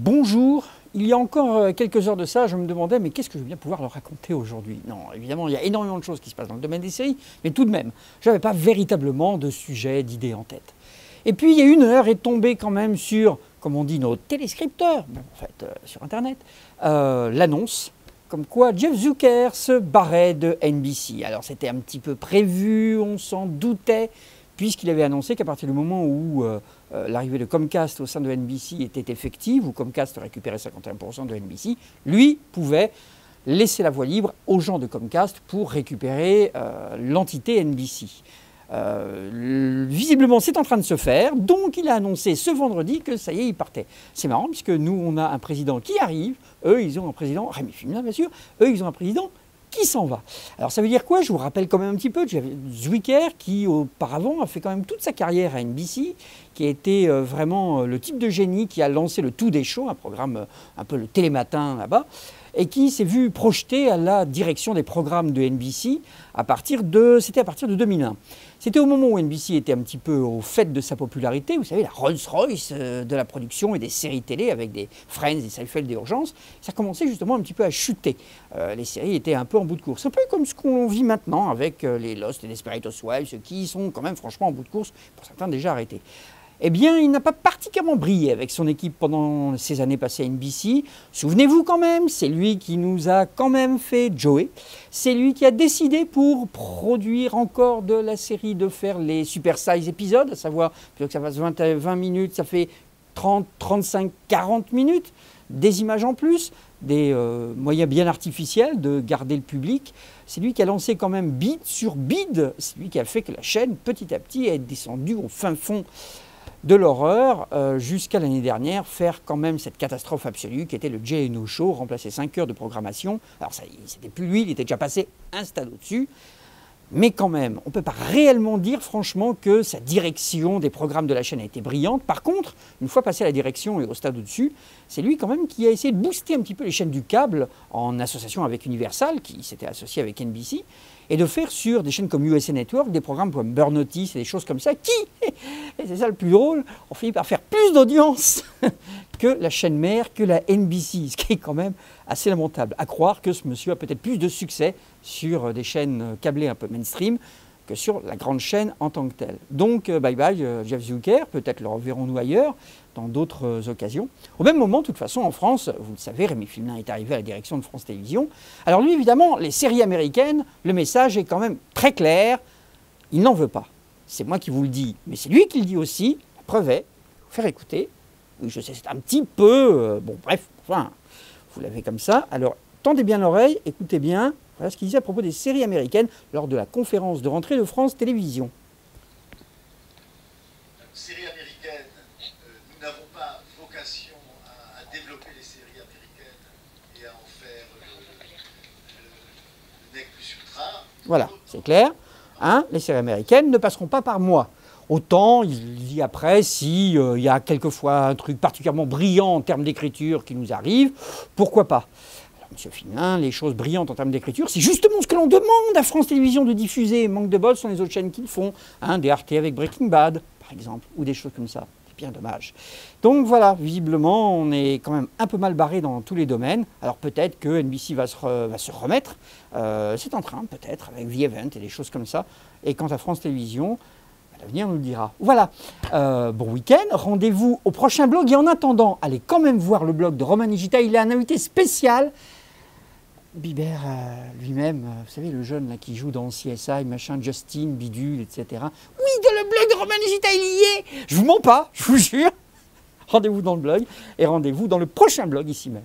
Bonjour, il y a encore quelques heures de ça, je me demandais mais qu'est-ce que je vais bien pouvoir leur raconter aujourd'hui? Non, évidemment, il y a énormément de choses qui se passent dans le domaine des séries, mais tout de même, je n'avais pas véritablement de sujet, d'idée en tête. Et puis il y a une heure est tombée quand même sur, comme on dit, nos téléscripteurs, en fait sur Internet, l'annonce comme quoi Jeff Zucker se barrait de NBC. Alors c'était un petit peu prévu, on s'en doutait, puisqu'il avait annoncé qu'à partir du moment où l'arrivée de Comcast au sein de NBC était effective, où Comcast récupérait 51% de NBC, lui pouvait laisser la voie libre aux gens de Comcast pour récupérer l'entité NBC. Visiblement, c'est en train de se faire, donc il a annoncé ce vendredi que ça y est, il partait. C'est marrant, puisque nous, on a un président qui arrive, eux, ils ont un président, Rémi Filmin, bien sûr, eux, ils ont un président qui s'en va. Alors ça veut dire quoi? Je vous rappelle quand même un petit peu, Zwicker, qui auparavant a fait quand même toute sa carrière à NBC, qui a été vraiment le type de génie qui a lancé le Today Show, un programme un peu le télématin là-bas, et qui s'est vu projeté à la direction des programmes de NBC c'était à partir de 2001. C'était au moment où NBC était un petit peu au fait de sa popularité, vous savez, la Rolls-Royce de la production et des séries télé avec des Friends, des Seinfeld, des Urgences. Ça commençait justement un petit peu à chuter. Les séries étaient un peu en bout de course. Un peu comme ce qu'on vit maintenant avec les Lost et Desperate Housewives, qui sont quand même franchement en bout de course, pour certains déjà arrêtés. Eh bien, il n'a pas particulièrement brillé avec son équipe pendant ces années passées à NBC. Souvenez-vous quand même, c'est lui qui nous a quand même fait Joey. C'est lui qui a décidé pour produire encore de la série de faire les super size épisodes, à savoir, plutôt que ça fasse 20 minutes, ça fait 30, 35, 40 minutes, des images en plus, des moyens bien artificiels de garder le public. C'est lui qui a lancé quand même bid sur bid. C'est lui qui a fait que la chaîne, petit à petit, est descendue au fin fond de l'horreur, jusqu'à l'année dernière, faire quand même cette catastrophe absolue qui était le J&O Show, remplacer 5 heures de programmation. Alors ça, c'était plus lui, il était déjà passé un stade au-dessus. Mais quand même, on ne peut pas réellement dire franchement que sa direction des programmes de la chaîne a été brillante. Par contre, une fois passé à la direction et au stade au-dessus, c'est lui quand même qui a essayé de booster un petit peu les chaînes du câble en association avec Universal, qui s'était associé avec NBC, et de faire sur des chaînes comme USA Network des programmes comme Burn Notice et des choses comme ça qui, et c'est ça le plus drôle, ont fini par faire plus d'audience que la chaîne mère, que la NBC, ce qui est quand même assez lamentable. À croire que ce monsieur a peut-être plus de succès sur des chaînes câblées un peu mainstream que sur la grande chaîne en tant que telle. Donc bye bye Jeff Zucker, peut-être le reverrons-nous ailleurs dans d'autres occasions. Au même moment, de toute façon, en France, vous le savez, Rémi Filmin est arrivé à la direction de France Télévisions. Alors lui, évidemment, les séries américaines, le message est quand même très clair, il n'en veut pas. C'est moi qui vous le dis, mais c'est lui qui le dit aussi, la preuve est, vous faire écouter. Oui, je sais, c'est un petit peu, bon bref, enfin, vous l'avez comme ça. Alors, tendez bien l'oreille, écoutez bien, voilà ce qu'il disait à propos des séries américaines lors de la conférence de rentrée de France Télévisions. Séries américaines, nous n'avons pas vocation à développer les séries américaines et à en faire le nec plus ultra. Voilà, c'est clair. Hein, les séries américaines ne passeront pas par moi. Autant, il dit après, s'il y a quelquefois un truc particulièrement brillant en termes d'écriture qui nous arrive, pourquoi pas? Alors, M. Filmin, les choses brillantes en termes d'écriture, c'est justement ce que l'on demande à France Télévisions de diffuser. Manque de bol, ce sont les autres chaînes qui le font. Hein, des Arte avec Breaking Bad, par exemple, ou des choses comme ça. C'est bien dommage. Donc voilà, visiblement, on est quand même un peu mal barré dans tous les domaines. Alors peut-être que NBC va se remettre. C'est en train, peut-être, avec The Event et des choses comme ça. Et quant à France Télévisions, l'avenir nous le dira. Voilà, bon week-end, rendez-vous au prochain blog. Et en attendant, allez quand même voir le blog de Romain Nigita. Il a un invité spécial. Bibert lui-même, vous savez, le jeune là, qui joue dans CSI, machin, Justin, Bidule, etc. Oui, dans le blog de Romain Nigita, il y est. Je vous mens pas, je vous jure. Rendez-vous dans le blog et rendez-vous dans le prochain blog ici même.